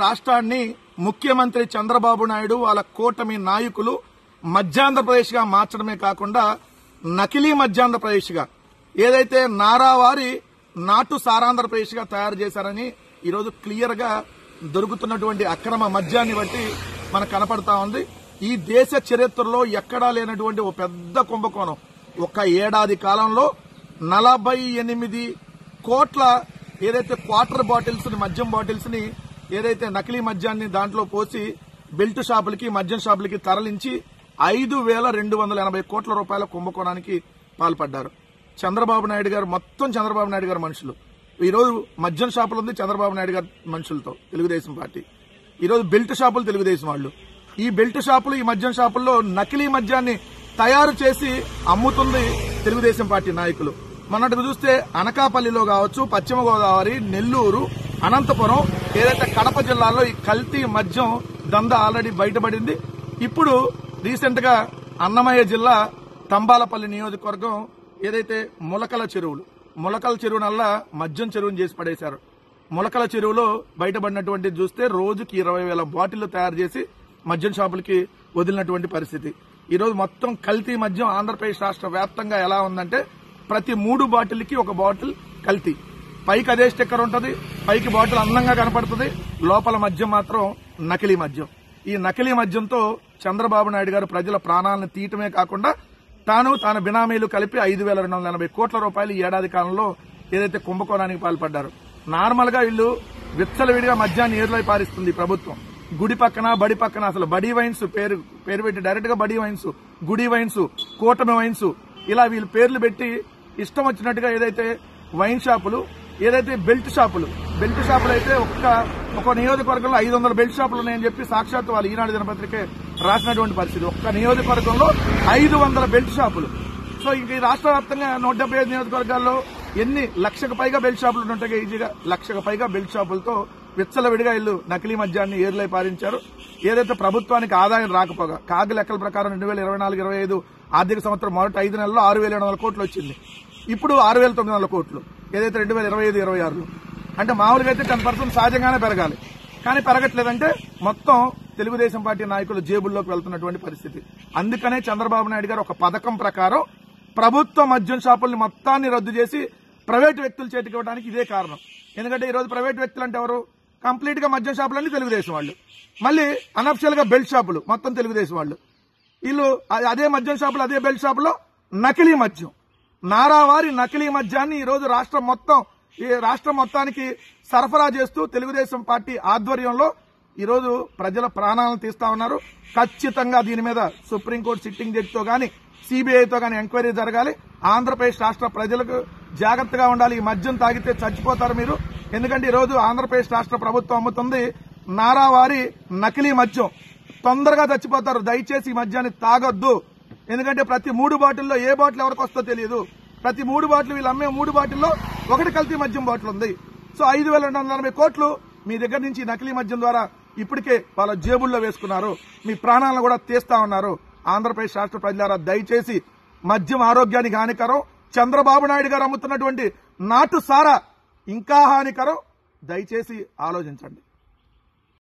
రాష్ట్రాన్ని ముఖ్యమంత్రి చంద్రబాబు నాయుడు వాళ్ళ కూటమి నాయకులు మధ్యాంధ్రప్రదేశ్ గా మార్చడమే కాకుండా నకిలీ మధ్యాంధ్రప్రదేశ్ గా ఏదైతే నారావారి నాటు సారాంధ్రప్రదేశ్ గా తయారు చేశారని ఈరోజు క్లియర్ గా దొరుకుతున్నటువంటి అక్రమ మద్యాన్ని బట్టి మనకు కనపడతా ఉంది. ఈ దేశ చరిత్రలో ఎక్కడా లేనటువంటి ఒక పెద్ద కుంభకోణం. ఒక ఏడాది కాలంలో 48 కోట్ల ఏదైతే క్వార్టర్ బాటిల్స్ మద్యం బాటిల్స్ ని ఏదైతే నకిలీ మద్యాన్ని దాంట్లో పోసి బెల్ట్ షాపులకి మద్యం షాపులకి తరలించి 5,280 కోట్ల రూపాయల కుంభకోణానికి పాల్పడ్డారు. చంద్రబాబు నాయుడు గారు మొత్తం చంద్రబాబు నాయుడు గారు మనుషులు. ఈరోజు మద్యం షాపులు ఉంది చంద్రబాబు నాయుడు గారి మనుషులతో తెలుగుదేశం పార్టీ. ఈరోజు బెల్ట్ షాపులు తెలుగుదేశం వాళ్ళు. ఈ బెల్ట్ షాపులు ఈ మద్యం షాపుల్లో నకిలీ మద్యాన్ని తయారు చేసి అమ్ముతుంది తెలుగుదేశం పార్టీ నాయకులు. మొన్నటికి చూస్తే అనకాపల్లిలో కావచ్చు, పశ్చిమ గోదావరి, నెల్లూరు, అనంతపురం, ఏదైతే కడప జిల్లాలో ఈ కల్తీ మద్యం దందా ఆల్రెడీ బయటపడింది. ఇప్పుడు రీసెంట్ గా అన్నమయ్య జిల్లా తంబాలపల్లి నియోజకవర్గం ఏదైతే ములకల చెరువునల్ల మద్యం చెరువును చేసి పడేశారు. ములకల చెరువులో బయటపడినటువంటి చూస్తే రోజుకి 20,000 బాటిళ్లు తయారు చేసి మద్యం షాపులకి వదిలినటువంటి పరిస్థితి. ఈరోజు మొత్తం కల్తీ మద్యం ఆంధ్రప్రదేశ్ రాష్ట్ర వ్యాప్తంగా ఎలా ఉందంటే ప్రతి 3 బాటిల్కి ఒక బాటిల్ కల్తీ. పైకి అదే స్టిక్కర్ ఉంటుంది, పైకి బాటిల్ అందంగా కనపడుతుంది, లోపల మద్యం మాత్రం నకిలీ మద్యం. ఈ నకిలీ మద్యంతో చంద్రబాబు నాయుడు గారు ప్రజల ప్రాణాలను తీయటమే కాకుండా తన బినామీలు కలిపి 5,280 కోట్ల రూపాయలు ఈ ఏడాది కాలంలో ఏదైతే కుంభకోణానికి పాల్పడ్డారు. నార్మల్ గా వీళ్ళు విచ్చలవిడిగా మద్యాన్ని ఏరులై పారిస్తుంది ప్రభుత్వం. గుడి పక్కన బడి పక్కన అసలు బడి వైన్స్ పేరు పెట్టి డైరెక్ట్ గా బడి వైన్స్, గుడి వైన్స్, కూటమి వైన్స్ ఇలా వీళ్ళు పేర్లు పెట్టి ఇష్టం వచ్చినట్టుగా ఏదైతే వైన్ షాపులు, ఏదైతే బెల్ట్ షాపులు అయితే ఒక నియోజకవర్గంలో 500 బెల్ట్ షాపులు ఉన్నాయని చెప్పి సాక్షాత్ వాళ్ళు ఈనాడు దినపత్రికే రాసినటువంటి పరిస్థితి. ఒక్క నియోజకవర్గంలో 500 బెల్ట్ షాపులు. సో ఇంక ఈ రాష్ట్ర వ్యాప్తంగా 175 నియోజకవర్గాల్లో ఎన్ని లక్షకు పైగా బెల్ట్ షాపులు ఉంటాయి. ఈజీగా లక్షకు పైగా బెల్ట్ షాపులతో విచ్చలవిడిగా ఇల్లు నకిలీ మద్యాన్ని ఏరులై పారించారు. ఏదైతే ప్రభుత్వానికి ఆదాయం రాకపోగా కాగ్ లెక్కల ప్రకారం 2024-25 ఆర్థిక సంవత్సరం మొదటి 5 నెలల్లో 6,700 కోట్లు వచ్చింది. ఇప్పుడు 6,900 కోట్లు ఏదైతే 2025-26లో. అంటే మామూలుగా అయితే 10% సహజంగానే పెరగాలి, కానీ పెరగట్లేదంటే మొత్తం తెలుగుదేశం పార్టీ నాయకులు జేబుల్లోకి వెళ్తున్నటువంటి పరిస్థితి. అందుకనే చంద్రబాబు నాయుడు గారు ఒక పథకం ప్రకారం ప్రభుత్వ మద్యం షాపుల్ని మొత్తాన్ని రద్దు చేసి ప్రైవేటు వ్యక్తుల చేతికి ఇవ్వడానికి ఇదే కారణం. ఎందుకంటే ఈరోజు ప్రైవేటు వ్యక్తులు అంటే ఎవరు? కంప్లీట్ గా మద్యం షాపులన్నీ తెలుగుదేశం వాళ్ళు. మళ్ళీ అనఫిషియల్ గా బెల్ట్ షాపులు మొత్తం తెలుగుదేశం వాళ్ళు. వీళ్ళు అదే మద్యం షాపులు అదే బెల్ట్ షాపులో నకిలీ మద్యం, నారావారి నకిలీ మద్యాన్ని ఈరోజు రాష్ట్రం మొత్తానికి సరఫరా చేస్తూ తెలుగుదేశం పార్టీ ఆధ్వర్యంలో ఈరోజు ప్రజల ప్రాణాలను తీస్తా ఉన్నారు. ఖచ్చితంగా దీని మీద సుప్రీంకోర్టు సిట్టింగ్ జడ్జితో గాని సిబిఐతో గాని ఎంక్వైరీ జరగాలి. ఆంధ్రప్రదేశ్ రాష్ట్ర ప్రజలకు జాగ్రత్తగా ఉండాలి. ఈ మద్యం తాగితే చచ్చిపోతారు మీరు. ఎందుకంటే ఈరోజు ఆంధ్రప్రదేశ్ రాష్ట్ర ప్రభుత్వం అమ్ముతుంది నారావారి నకిలీ మద్యం. తొందరగా చచ్చిపోతారు. దయచేసి ఈ మద్యాన్ని తాగొద్దు. ఎందుకంటే ప్రతి 3 బాటిల్లో ఏ బాటిల్ ఎవరికి వస్తో తెలియదు. ప్రతి 3 బాటిల్ వీళ్ళు అమ్మే 3 బాటిల్లో ఒకటి కల్తీ మద్యం బాటిల్ ఉంది. సో 5,280 కోట్లు మీ దగ్గర నుంచి నకిలీ మద్యం ద్వారా ఇప్పటికే వాళ్ళ జేబుల్లో వేసుకున్నారు. మీ ప్రాణాలను కూడా తీస్తా ఉన్నారు. ఆంధ్రప్రదేశ్ రాష్ట్ర ప్రజలారా దయచేసి మద్యం ఆరోగ్యానికి హానికరం. చంద్రబాబు నాయుడు గారు అమ్ముతున్నటువంటి నాటు సారా ఇంకా హానికరం. దయచేసి ఆలోచించండి.